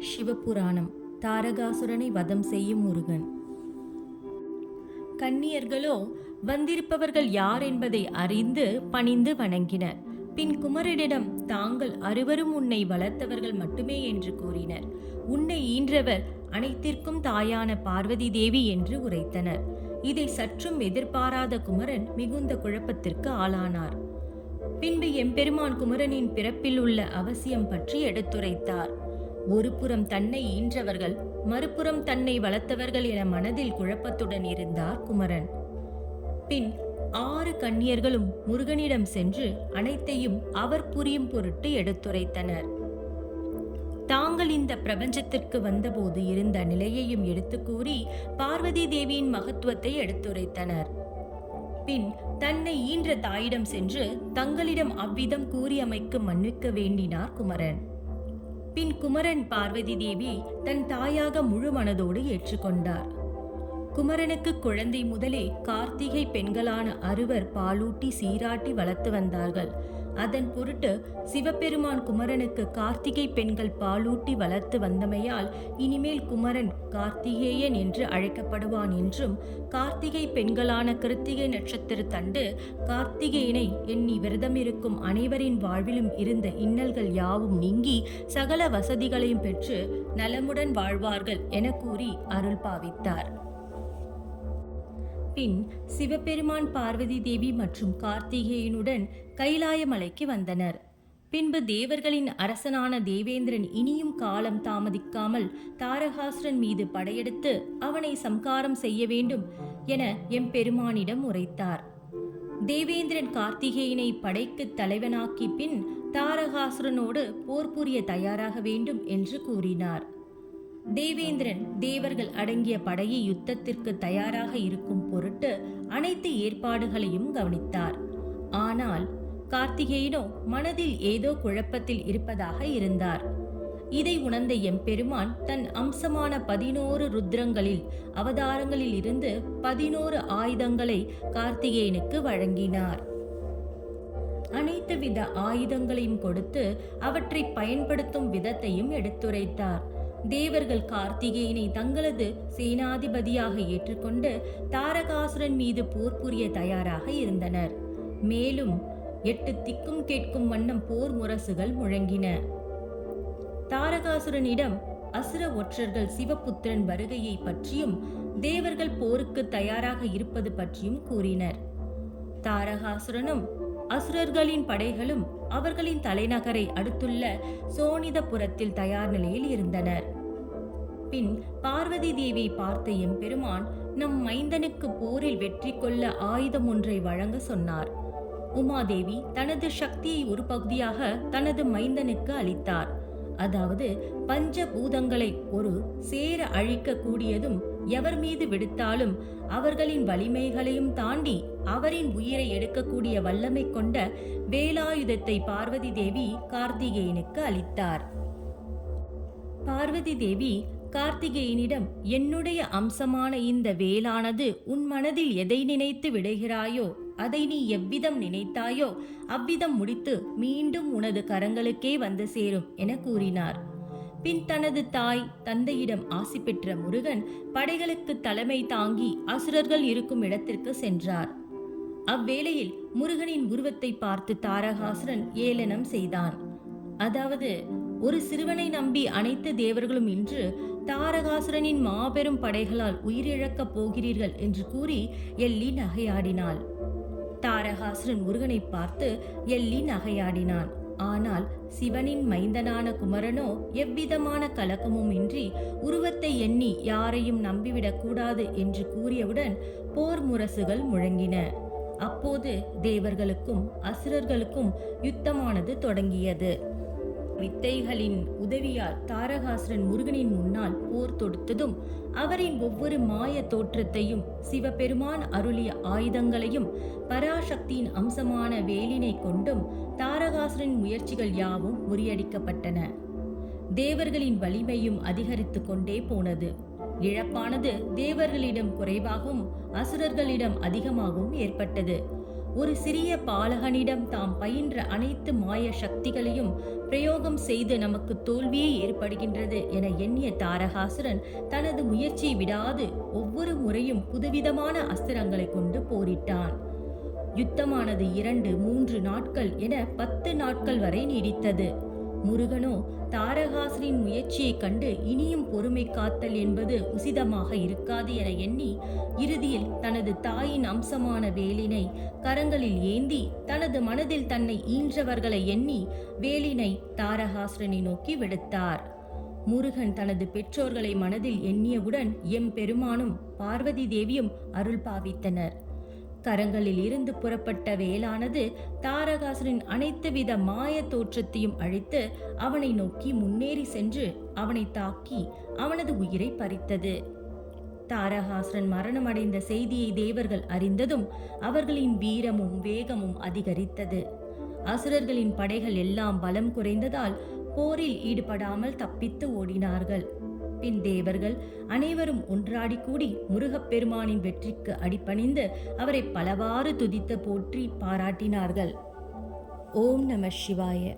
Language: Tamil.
சிவபுராணம். தாரகாசுரனை வதம் செய்யும் முருகன். கன்னியர்களோ வந்திருப்பவர்கள் யார் என்பதை அறிந்து பணிந்து வணங்கினர். பின் குமரனிடம், தாங்கள் அறுவரும் உன்னை வளர்த்தவர்கள் மட்டுமே என்று கூறினர். உன்னை ஈன்றவர் அனைத்திற்கும் தாயான பார்வதி தேவி என்று உரைத்தனர். இதை சற்றும் எதிர்பாராத குமரன் மிகுந்த குழப்பத்திற்கு ஆளானார். பின்பு எம்பெருமான் குமரனின் பிறப்பில் உள்ள அவசியம் பற்றி எடுத்துரைத்தார். ஒரு புறம் தன்னை ஈன்றவர்கள், மறுபுறம் தன்னை வளர்த்தவர்கள் என மனதில் குழப்பத்துடன் இருந்தார் குமரன். பின் 6 கன்னியர்களும் முருகனிடம் சென்று அனைத்தையும் அவர் புரியும் பொருட்டு எடுத்துரைத்தனர். தாங்கள் இந்த பிரபஞ்சத்திற்கு வந்தபோது இருந்த நிலையையும் எடுத்து கூறி பார்வதி தேவியின் மகத்துவத்தை எடுத்துரைத்தனர். பின் தன்னை ஈன்ற தாயிடம் சென்று தங்களிடம் அவ்விதம் கூறியமைக்கு மன்னிக்க வேண்டினார் குமரன். பின் குமரன் பார்வதி தேவி தன் தாயாக முழு மனதோடு ஏற்றுக்கொண்டார். குமரனுக்கு குழந்தை முதலே கார்த்திகை பெண்களான 6 பாலூட்டி சீராட்டி வளர்த்து வந்தார்கள். அதன் பொருட்டு சிவபெருமான் குமரனுக்கு கார்த்திகை பெண்கள் பாலூட்டி வளர்த்து வந்தமையால் இனிமேல் குமரன் கார்த்திகேயன் என்று அழைக்கப்படுவான் என்றும், கார்த்திகை பெண்களான கிருத்திகை நட்சத்திர தண்டு கார்த்திகேயனை எண்ணி விரதமிருக்கும் அனைவரின் வாழ்விலும் இருந்த இன்னல்கள் யாவும் நீங்கி சகல வசதிகளையும் பெற்று நலமுடன் வாழ்வார்கள் என கூறி அருள் பாவித்தார். பின் சிவபெருமான் பார்வதி தேவி மற்றும் கார்த்திகேயனுடன் கைலாய மலைக்கு வந்தனர். பின்பு தேவர்களின் அரசனான தேவேந்திரன் இனியும் காலம் தாமதிக்காமல் தாரகாசுரன் மீது படையெடுத்து அவனை சம்காரம் செய்ய வேண்டும் என எம்பெருமானிடம் உரைத்தார். தேவேந்திரன் கார்த்திகேயனை படைக்கு தலைவனாக்கி பின் தாரகாசுரனோடு போர் புரிய தயாராக வேண்டும் என்று கூறினார். தேவேந்திரன் தேவர்கள் அடங்கிய படையை யுத்தத்திற்கு தயாராக இருக்கும் பொருட்டு அனைத்து ஏற்பாடுகளையும் கவனித்தார். ஆனால் கார்த்திகேயனோ மனதில் ஏதோ குழப்பத்தில் இருப்பதாக இருந்தார். இதை உணர்ந்த எம்பெருமான் தன் அம்சமான 11 ருத்ரங்களில் அவதாரங்களில் இருந்து 11 ஆயுதங்களை கார்த்திகேயனுக்கு வழங்கினார். அனைத்து வித ஆயுதங்களையும் கொடுத்து அவற்றை பயன்படுத்தும் விதத்தையும் எடுத்துரைத்தார். தேவர்கள் கார்த்திகேயனை தங்களது சேனாதிபதியாக ஏற்றுக்கொண்டு தாரகாசுரன் மீது போர் புரிய தயாராக இருந்தனர். மேலும் 8 திக்கும் கேட்கும் வண்ணம் போர் முரசுகள் முழங்கின. தாரகாசுரனிடம் அசுர ஒற்றர்கள் சிவபுத்திரன் வருகையை பற்றியும் தேவர்கள் போருக்கு தயாராக இருப்பது பற்றியும் கூறினர். தாரகாசுரனும் அசுரர்களின் படைகளும் அவர்களின் தலைநகரை அடுத்துள்ள சோனிதபுரத்தில் தயார் நிலையில் இருந்தனர். பின் பார்வதி தேவியை பார்த்த எம்பெருமான் நம் மைந்தனுக்கு போரில் வெற்றி கொள்ள ஆயுதம் ஒன்றை வழங்க சொன்னார். உமாதேவி தனது சக்தியை ஒரு பகுதியாக தனது மைந்தனுக்கு அளித்தார். அதாவது பஞ்சபூதங்களை ஒரு சேர அழிக்க கூடியதும், எவர் மீது விடுத்தாலும் அவர்களின் வலிமைகளையும் தாண்டி அவரின் உயிரை எடுக்கக்கூடிய வல்லமை கொண்ட வேலாயுதத்தை பார்வதி தேவி கார்த்திகேயனுக்கு அளித்தார். பார்வதி தேவி கார்த்திகேயனிடம், என்னுடைய அம்சமான இந்த வேலானது உன் மனதில் எதை நினைத்து விடுகிறாயோ அதை நீ எவ்விதம் நினைத்தாயோ அவ்விதம் முடித்து மீண்டும் உனது கரங்களுக்கே வந்து சேரும் என கூறினார். பின் தனது தாய் தந்தையிடம் ஆசி பெற்ற முருகன் படைகளுக்கு தலைமை தாங்கி அசுரர்கள் இருக்கும் இடத்திற்கு சென்றார். அவ்வேளையில் முருகனின் உருவத்தை பார்த்து தாரகாசுரன் ஏளனம் செய்தான். அதாவது, ஒரு சிறுவனை நம்பி அனைத்து தேவர்களும் இன்று தாரகாசுரனின் மாபெரும் படைகளால் உயிரிழக்கப் போகிறீர்கள் என்று கூறி எள்ளி நகையாடினாள். தாரகாசுரன் முருகனை பார்த்து எள்ளி நகையாடினான். ஆனால் சிவனின் மைந்தனான குமரனோ எவ்விதமான கலக்கமும் இன்றி உருவத்தை எண்ணி யாரையும் நம்பிவிடக் கூடாது என்று கூறியவுடன் போர் முரசுகள் முழங்கின. அப்போது தேவர்களுக்கும் அசுரர்களுக்கும் யுத்தமானது தொடங்கியது. வித்தைகளின் உதவியால் தாரகாசுரன் முருகனின் முன்னால் போர் தொடுத்ததும் அவரின் ஒவ்வொரு மாய தோற்றத்தையும், சிவபெருமான் அருளிய ஆயுதங்களையும், பராசக்தியின் அம்சமான வேலினை கொண்டும் தாரகாசுரன் முயற்சிகள் யாவும் முறியடிக்கப்பட்டன. தேவர்களின் வலிமையும் அதிகரித்து கொண்டே போனது. இழப்பானது தேவர்களிடம் குறைவாகவும் அசுரர்களிடம் அதிகமாகவும் ஏற்பட்டது. ஒரு சிறிய பாலகனிடம் தாம் பயின்ற அனைத்து மாய சக்திகளையும் பிரயோகம் செய்து நமக்கு தோல்வியே ஏற்படுகின்றது என எண்ணிய தாரகாசுரன் தனது முயற்சியை விடாது ஒவ்வொரு முறையும் புதுவிதமான அஸ்திரங்களை கொண்டு போரிட்டான். யுத்தமானது 2-3 நாட்கள் என 10 நாட்கள் வரை நீடித்தது. முருகனோ தாரகாசுரின் முயற்சியைக் கண்டு இனியும் பொறுமை காத்தல் என்பது உசிதமாக இருக்காது என எண்ணி இறுதியில் தனது தாயின் அம்சமான வேலினை கரங்களில் ஏந்தி தனது மனதில் தன்னை ஈன்றவர்களை எண்ணி வேலினை தாரகாசுரனை நோக்கி விடுத்தார். முருகன் தனது பெற்றோர்களை மனதில் எண்ணியவுடன் எம்பெருமானும் பார்வதி தேவியும் அருள் பாவித்தனர். கரங்களில் இருந்து புறப்பட்ட வேலானது தாரகாசுரனின் அனைத்து வித மாய தோற்றத்தையும் அழித்து அவனை நோக்கி முன்னேறி சென்று அவனை தாக்கி அவனது உயிரை பறித்தது. தாரகாசுரன் மரணமடைந்த செய்தியை தேவர்கள் அறிந்ததும் அவர்களின் வீரமும் வேகமும் அதிகரித்தது. அசுரர்களின் படைகள் எல்லாம் பலம் குறைந்ததால் போரில் ஈடுபடாமல் தப்பித்து ஓடினார்கள். பின் தேவர்கள் அனைவரும் ஒன்றாடி கூடி முருகப்பெருமானின் வெற்றிக்கு அடிபணிந்து அவரை பலவாறு துதித்து போற்றி பாராட்டினார்கள். ஓம் நம சிவாய.